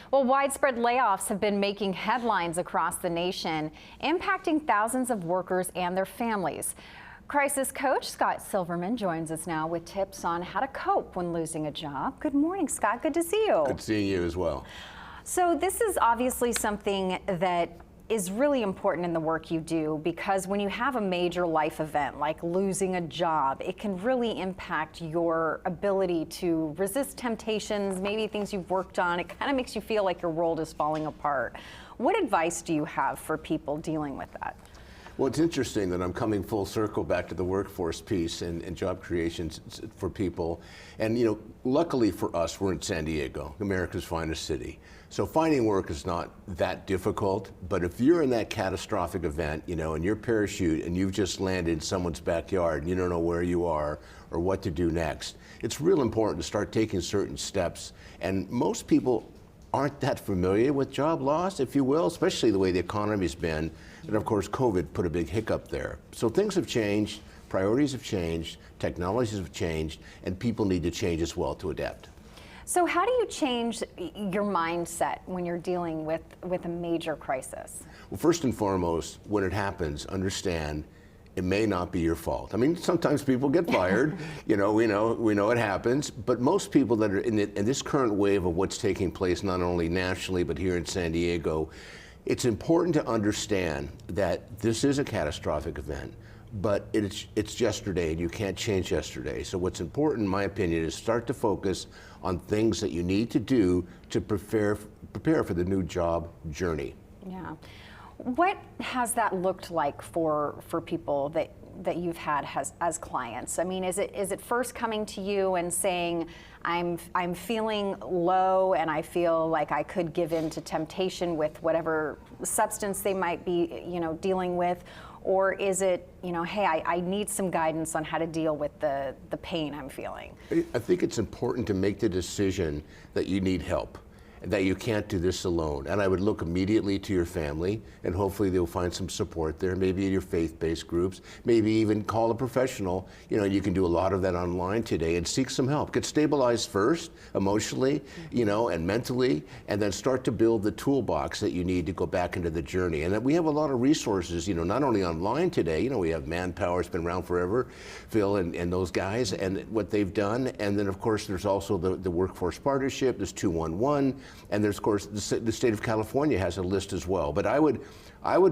Well, widespread layoffs have been making headlines across the nation, impacting thousands of workers and their families. Crisis coach Scott Silverman joins us now with tips on how to cope when losing a job. Good morning, Scott. Good to see you. Good seeing you as well. So this is obviously something that is really important in the work you do, because when you have a major life event like losing a job, it can really impact your ability to resist temptations, maybe things you've worked on. It kind of makes you feel like your world is falling apart. What advice do you have for people dealing with that? Well, it's interesting that I'm coming full circle back to the workforce piece and job creations for people. And, luckily for us, we're in San Diego, America's finest city. So finding work is not that difficult. But if you're in that catastrophic event, in your parachute and you've just landed in someone's backyard and you don't know where you are or what to do next, it's real important to start taking certain steps. And most people aren't that familiar with job loss, if you will, especially the way the economy's been. And of course, COVID put a big hiccup there. So things have changed, priorities have changed, technologies have changed, and people need to change as well to adapt. So how do you change your mindset when you're dealing with a major crisis? Well, first and foremost, when it happens, understand it may not be your fault. I mean, sometimes people get fired, we know it happens, but most people that are in this current wave of what's taking place, not only nationally, but here in San Diego, it's important to understand that this is a catastrophic event, but it's yesterday and you can't change yesterday. So what's important, in my opinion, is start to focus on things that you need to do to prepare for the new job journey. Yeah. What has that looked like for people that you've had as clients? I mean, is it first coming to you and saying, I'm feeling low and I feel like I could give in to temptation with whatever substance they might be, dealing with? Or is it, hey, I need some guidance on how to deal with the pain I'm feeling? I think it's important to make the decision that you need help, that you can't do this alone. And I would look immediately to your family, and hopefully they'll find some support there, maybe in your faith-based groups, maybe even call a professional. You can do a lot of that online today, and seek some help. Get stabilized first, emotionally, and mentally, and then start to build the toolbox that you need to go back into the journey. And we have a lot of resources, not only online today, we have Manpower, it's been around forever, Phil and those guys, and what they've done. And then, of course, there's also the Workforce Partnership, there's 211, and there's, of course, the state of California has a list as well. But I would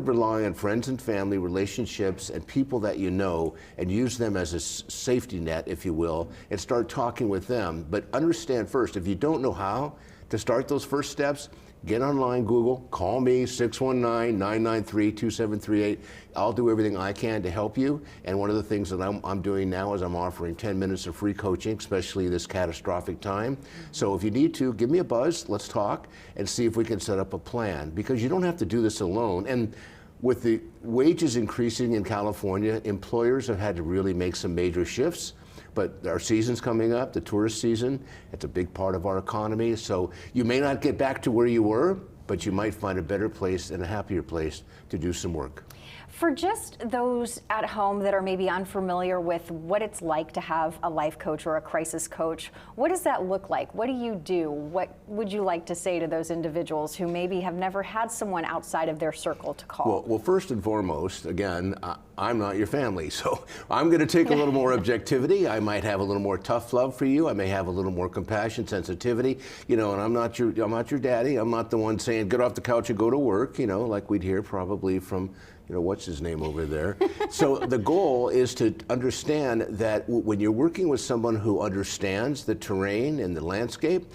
rely on friends and family, relationships, and people that you know, and use them as a safety net, if you will, and start talking with them. But understand first, if you don't know how to start those first steps, get online, Google, call me, 619-993-2738. I'll do everything I can to help you. And one of the things that I'm doing now is I'm offering 10 minutes of free coaching, especially this catastrophic time. So if you need to, give me a buzz, let's talk, and see if we can set up a plan. Because you don't have to do this alone. And with the wages increasing in California, employers have had to really make some major shifts. But our season's coming up, the tourist season. It's a big part of our economy. So you may not get back to where you were, but you might find a better place and a happier place to do some work. For just those at home that are maybe unfamiliar with what it's like to have a life coach or a crisis coach, what does that look like? What do you do? What would you like to say to those individuals who maybe have never had someone outside of their circle to call? Well, first and foremost, again, I'm not your family, so I'm going to take a little more objectivity. I might have a little more tough love for you. I may have a little more compassion, sensitivity, and I'm not your daddy. I'm not the one saying, get off the couch and go to work, like we'd hear probably from, what's his name over there. So the goal is to understand that when you're working with someone who understands the terrain and the landscape,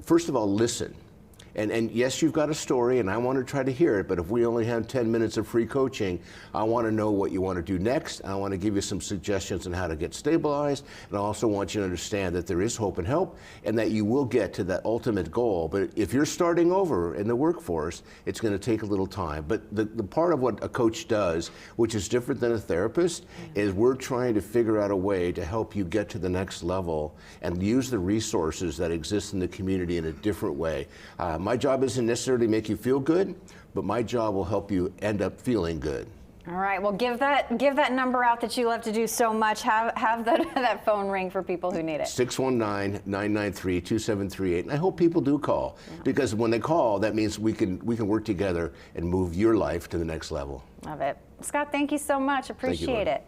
first of all, listen. And yes, you've got a story, and I want to try to hear it, but if we only have 10 minutes of free coaching, I want to know what you want to do next. I want to give you some suggestions on how to get stabilized, and I also want you to understand that there is hope and help, and that you will get to that ultimate goal. But if you're starting over in the workforce, it's going to take a little time. But the part of what a coach does, which is different than a therapist, is we're trying to figure out a way to help you get to the next level and use the resources that exist in the community in a different way. My job isn't necessarily to make you feel good, but my job will help you end up feeling good. All right. Well, give that number out that you love to do so much. Have that phone ring for people who need it. 619-993-2738. And I hope people do call, because when they call, that means we can work together and move your life to the next level. Love it. Scott, thank you so much. Appreciate it.